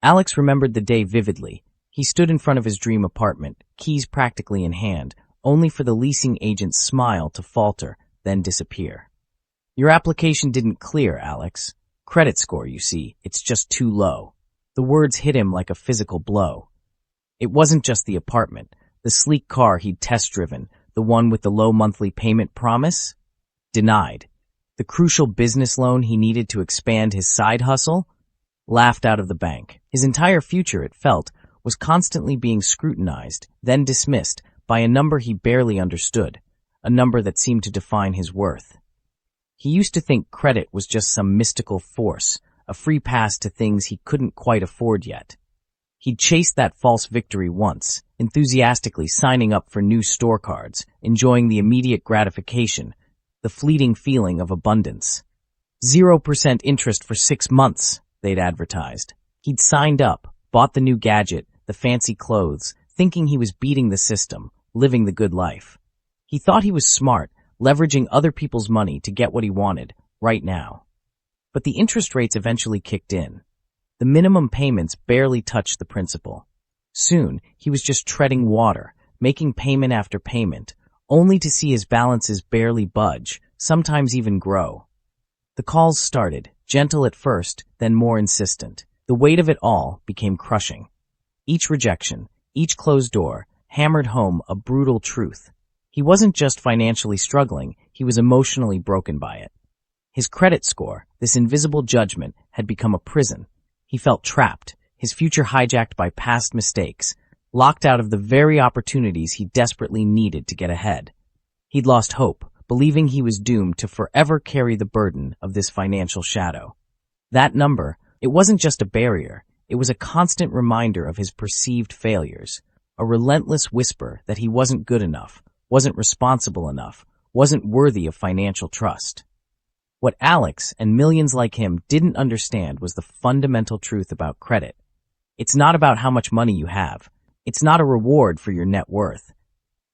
Alex remembered the day vividly. He stood in front of his dream apartment, keys practically in hand, only for the leasing agent's smile to falter, then disappear. "Your application didn't clear, Alex. Credit score, you see, it's just too low." The words hit him like a physical blow. It wasn't just the apartment, the sleek car he'd test-driven, the one with the low monthly payment promise? Denied. The crucial business loan he needed to expand his side hustle? Laughed out of the bank. His entire future, it felt, was constantly being scrutinized, then dismissed, by a number he barely understood, a number that seemed to define his worth. He used to think credit was just some mystical force, a free pass to things he couldn't quite afford yet. He'd chased that false victory once, enthusiastically signing up for new store cards, enjoying the immediate gratification, the fleeting feeling of abundance. 0% interest for 6 months, they'd advertised. He'd signed up, bought the new gadget, the fancy clothes, thinking he was beating the system, living the good life. He thought he was smart, leveraging other people's money to get what he wanted, right now. But the interest rates eventually kicked in. The minimum payments barely touched the principal. Soon, he was just treading water, making payment after payment, only to see his balances barely budge, sometimes even grow. The calls started, gentle at first, then more insistent. The weight of it all became crushing. Each rejection, each closed door, hammered home a brutal truth. He wasn't just financially struggling, he was emotionally broken by it. His credit score, this invisible judgment, had become a prison. He felt trapped, his future hijacked by past mistakes, locked out of the very opportunities he desperately needed to get ahead. He'd lost hope, believing he was doomed to forever carry the burden of this financial shadow. That number, it wasn't just a barrier, it was a constant reminder of his perceived failures, a relentless whisper that he wasn't good enough, wasn't responsible enough, wasn't worthy of financial trust. What Alex and millions like him didn't understand was the fundamental truth about credit. It's not about how much money you have. It's not a reward for your net worth.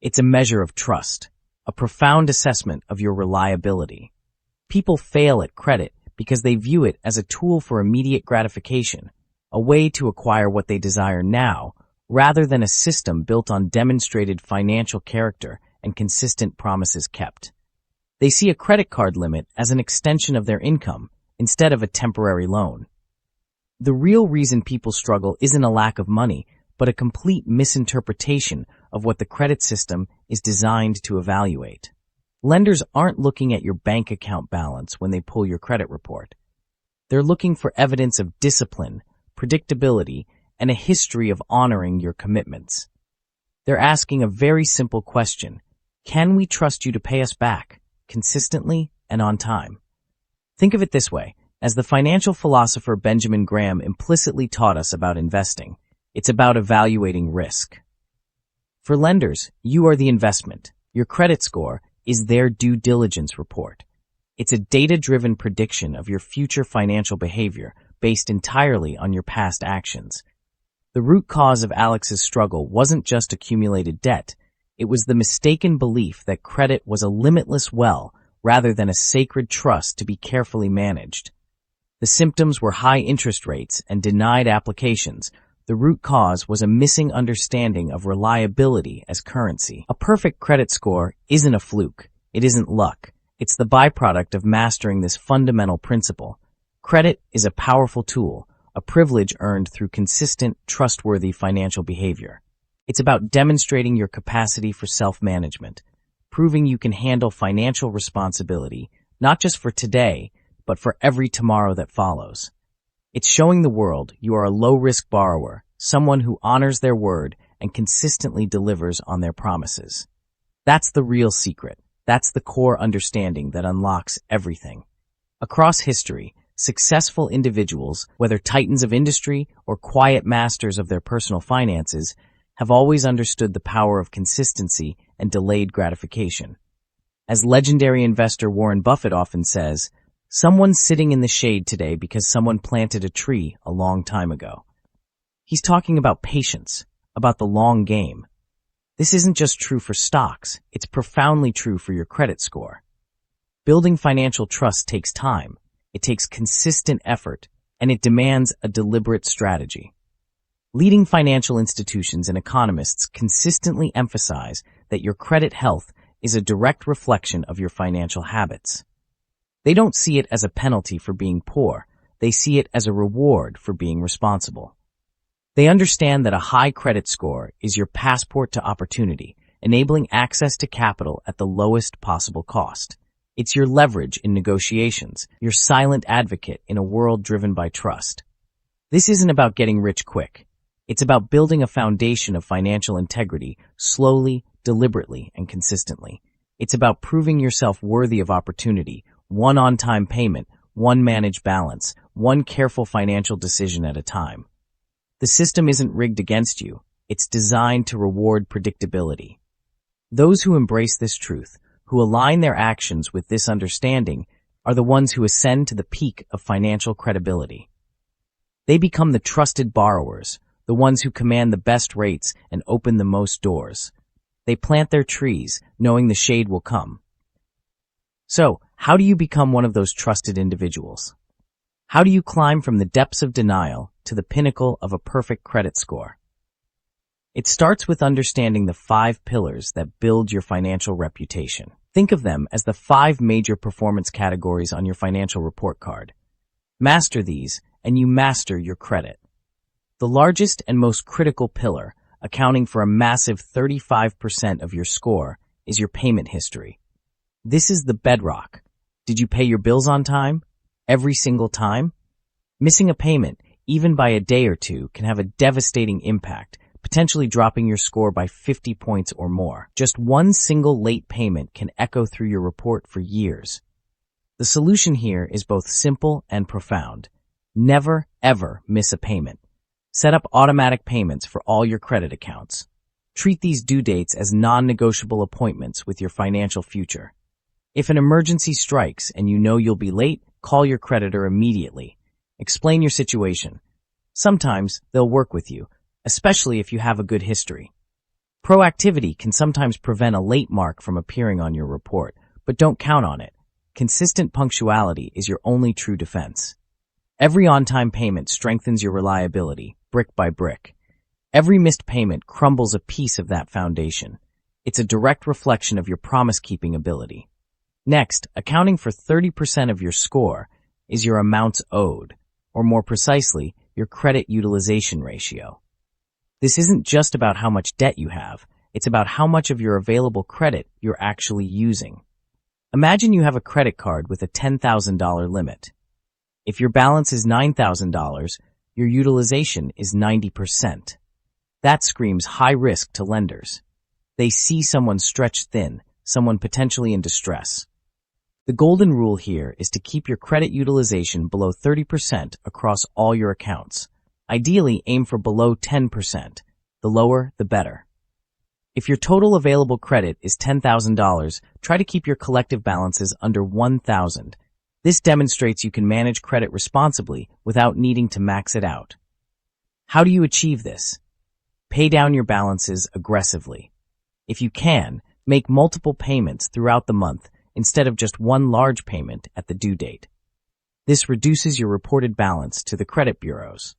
It's a measure of trust, a profound assessment of your reliability. People fail at credit because they view it as a tool for immediate gratification, a way to acquire what they desire now, rather than a system built on demonstrated financial character and consistent promises kept. They see a credit card limit as an extension of their income instead of a temporary loan. The real reason people struggle isn't a lack of money, but a complete misinterpretation of what the credit system is designed to evaluate. Lenders aren't looking at your bank account balance when they pull your credit report. They're looking for evidence of discipline, predictability, and a history of honoring your commitments. They're asking a very simple question: can we trust you to pay us back, consistently and on time? Think of it this way. As the financial philosopher Benjamin Graham implicitly taught us about investing, it's about evaluating risk. For lenders, you are the investment. Your credit score is their due diligence report. It's a data-driven prediction of your future financial behavior based entirely on your past actions. The root cause of Alex's struggle wasn't just accumulated debt. It was the mistaken belief that credit was a limitless well rather than a sacred trust to be carefully managed. The symptoms were high interest rates and denied applications. The root cause was a missing understanding of reliability as currency. A perfect credit score isn't a fluke. It isn't luck. It's the byproduct of mastering this fundamental principle. Credit is a powerful tool, a privilege earned through consistent, trustworthy financial behavior. It's about demonstrating your capacity for self-management, proving you can handle financial responsibility, not just for today, but for every tomorrow that follows. It's showing the world you are a low-risk borrower, someone who honors their word and consistently delivers on their promises. That's the real secret. That's the core understanding that unlocks everything. Across history, successful individuals, whether titans of industry or quiet masters of their personal finances, have always understood the power of consistency and delayed gratification. As legendary investor Warren Buffett often says, someone's sitting in the shade today because someone planted a tree a long time ago. He's talking about patience, about the long game. This isn't just true for stocks, it's profoundly true for your credit score. Building financial trust takes time. It takes consistent effort, and it demands a deliberate strategy. Leading financial institutions and economists consistently emphasize that your credit health is a direct reflection of your financial habits. They don't see it as a penalty for being poor. They see it as a reward for being responsible. They understand that a high credit score is your passport to opportunity, enabling access to capital at the lowest possible cost. It's your leverage in negotiations, your silent advocate in a world driven by trust. This isn't about getting rich quick. It's about building a foundation of financial integrity slowly, deliberately, and consistently. It's about proving yourself worthy of opportunity, one on-time payment, one managed balance, one careful financial decision at a time. The system isn't rigged against you. It's designed to reward predictability. Those who embrace this truth, who align their actions with this understanding, are the ones who ascend to the peak of financial credibility. They become the trusted borrowers, the ones who command the best rates and open the most doors. They plant their trees, knowing the shade will come. So, how do you become one of those trusted individuals? How do you climb from the depths of denial to the pinnacle of a perfect credit score? It starts with understanding the 5 pillars that build your financial reputation. Think of them as the 5 major performance categories on your financial report card. Master these, and you master your credit. The largest and most critical pillar, accounting for a massive 35% of your score, is your payment history. This is the bedrock. Did you pay your bills on time? Every single time? Missing a payment, even by a day or two, can have a devastating impact, potentially dropping your score by 50 points or more. Just one single late payment can echo through your report for years. The solution here is both simple and profound. Never, ever miss a payment. Set up automatic payments for all your credit accounts. Treat these due dates as non-negotiable appointments with your financial future. If an emergency strikes and you know you'll be late, call your creditor immediately. Explain your situation. Sometimes they'll work with you, especially if you have a good history. Proactivity can sometimes prevent a late mark from appearing on your report, but don't count on it. Consistent punctuality is your only true defense. Every on-time payment strengthens your reliability, brick by brick. Every missed payment crumbles a piece of that foundation. It's a direct reflection of your promise-keeping ability. Next, accounting for 30% of your score is your amounts owed, or more precisely, your credit utilization ratio. This isn't just about how much debt you have, it's about how much of your available credit you're actually using. Imagine you have a credit card with a $10,000 limit. If your balance is $9,000, your utilization is 90%. That screams high risk to lenders. They see someone stretched thin, someone potentially in distress. The golden rule here is to keep your credit utilization below 30% across all your accounts. Ideally, aim for below 10%. The lower, the better. If your total available credit is $10,000, try to keep your collective balances under $1,000. This demonstrates you can manage credit responsibly without needing to max it out. How do you achieve this? Pay down your balances aggressively. If you can, make multiple payments throughout the month instead of just one large payment at the due date. This reduces your reported balance to the credit bureaus.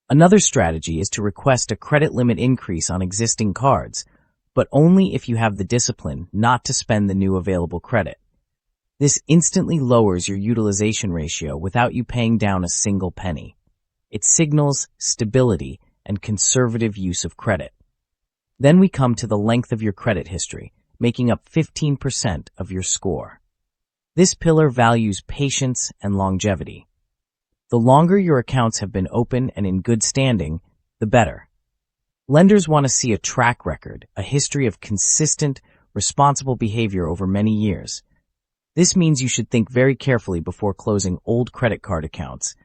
Another strategy is to request a credit limit increase on existing cards, but only if you have the discipline not to spend the new available credit. This instantly lowers your utilization ratio without you paying down a single penny. It signals stability and conservative use of credit. Then we come to the length of your credit history, making up 15% of your score. This pillar values patience and longevity. The longer your accounts have been open and in good standing, the better. Lenders want to see a track record, a history of consistent, responsible behavior over many years. This means you should think very carefully before closing old credit card accounts,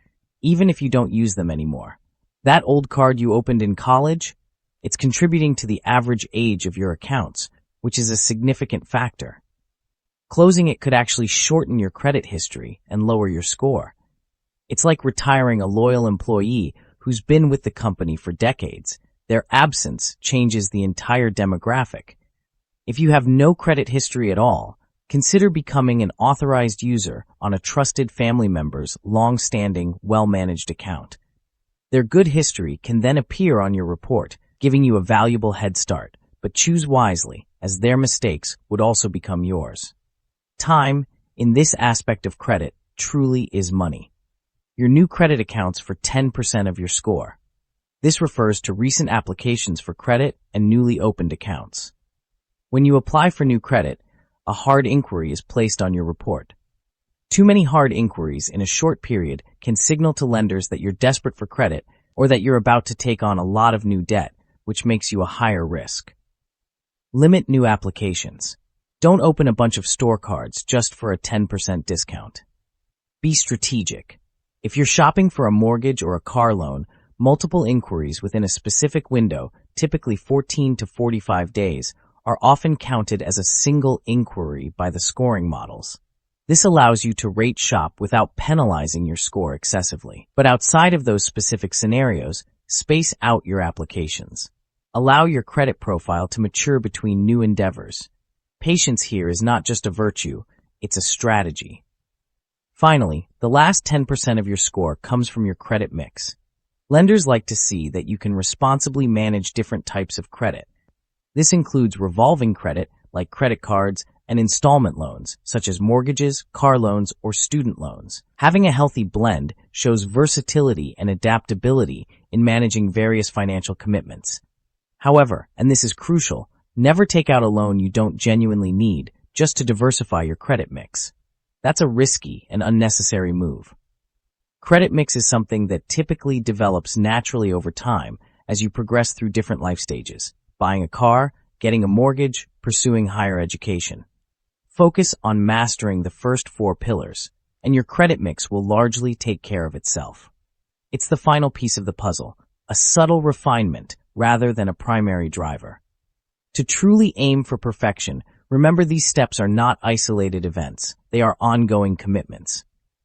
even if you don't use them anymore. That old card you opened in college, it's contributing to the average age of your accounts, which is a significant factor. Closing it could actually shorten your credit history and lower your score. It's like retiring a loyal employee who's been with the company for decades. Their absence changes the entire demographic. If you have no credit history at all, Consider becoming an authorized user on a trusted family member's long-standing, well-managed account. Their good history can then appear on your report, giving you a valuable head start, but choose wisely, as their mistakes would also become yours. Time, in this aspect of credit, truly is money. Your new credit accounts for 10% of your score. This refers to recent applications for credit and newly opened accounts. When you apply for new credit, a hard inquiry is placed on your report. Too many hard inquiries in a short period can signal to lenders that you're desperate for credit or that you're about to take on a lot of new debt, which makes you a higher risk. Limit new applications. Don't open a bunch of store cards just for a 10% discount. Be strategic. If you're shopping for a mortgage or a car loan, multiple inquiries within a specific window, typically 14 to 45 days, are often counted as a single inquiry by the scoring models. This allows you to rate shop without penalizing your score excessively. But outside of those specific scenarios, space out your applications. Allow your credit profile to mature between new endeavors. Patience here is not just a virtue, it's a strategy. Finally, the last 10% of your score comes from your credit mix. Lenders like to see that you can responsibly manage different types of credit. This includes revolving credit, like credit cards, and installment loans, such as mortgages, car loans, or student loans. Having a healthy blend shows versatility and adaptability in managing various financial commitments. However, and this is crucial, never take out a loan you don't genuinely need just to diversify your credit mix. That's a risky and unnecessary move. Credit mix is something that typically develops naturally over time as you progress through different life stages. Buying a car, getting a mortgage, pursuing higher education. Focus on mastering the first 4 pillars, and your credit mix will largely take care of itself. It's the final piece of the puzzle, a subtle refinement rather than a primary driver. To truly aim for perfection, remember these steps are not isolated events, they are ongoing commitments.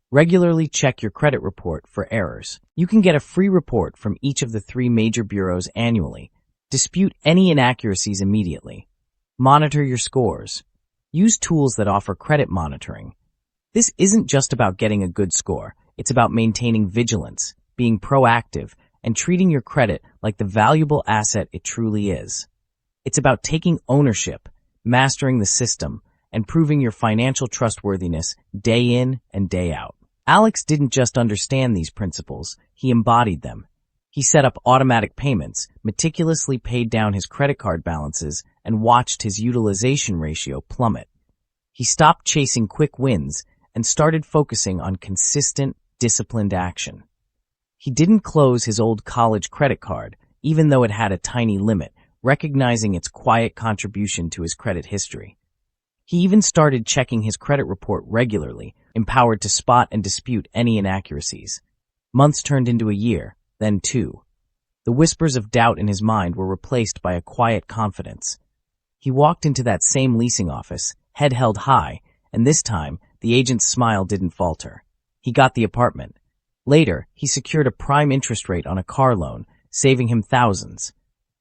Regularly check your credit report for errors. You can get a free report from each of the 3 major bureaus annually. Dispute any inaccuracies immediately. Monitor your scores. Use tools that offer credit monitoring. This isn't just about getting a good score. It's about maintaining vigilance, being proactive, and treating your credit like the valuable asset it truly is. It's about taking ownership, mastering the system, and proving your financial trustworthiness day in and day out. Alex didn't just understand these principles, he embodied them. He set up automatic payments, meticulously paid down his credit card balances, and watched his utilization ratio plummet. He stopped chasing quick wins and started focusing on consistent, disciplined action. He didn't close his old college credit card, even though it had a tiny limit, recognizing its quiet contribution to his credit history. He even started checking his credit report regularly, empowered to spot and dispute any inaccuracies. Months turned into a year, then 2. The whispers of doubt in his mind were replaced by a quiet confidence. He walked into that same leasing office, head held high, and this time, the agent's smile didn't falter. He got the apartment. Later, he secured a prime interest rate on a car loan, saving him thousands.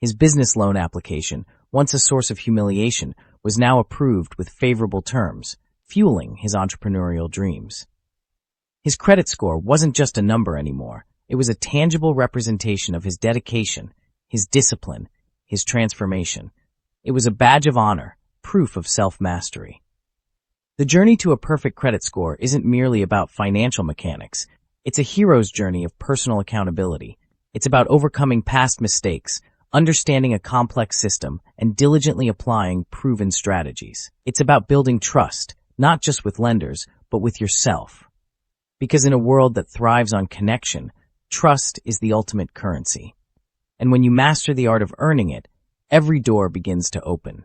His business loan application, once a source of humiliation, was now approved with favorable terms, fueling his entrepreneurial dreams. His credit score wasn't just a number anymore. It was a tangible representation of his dedication, his discipline, his transformation. It was a badge of honor, proof of self-mastery. The journey to a perfect credit score isn't merely about financial mechanics. It's a hero's journey of personal accountability. It's about overcoming past mistakes, understanding a complex system, and diligently applying proven strategies. It's about building trust, not just with lenders, but with yourself. Because in a world that thrives on connection, trust is the ultimate currency. And when you master the art of earning it, every door begins to open.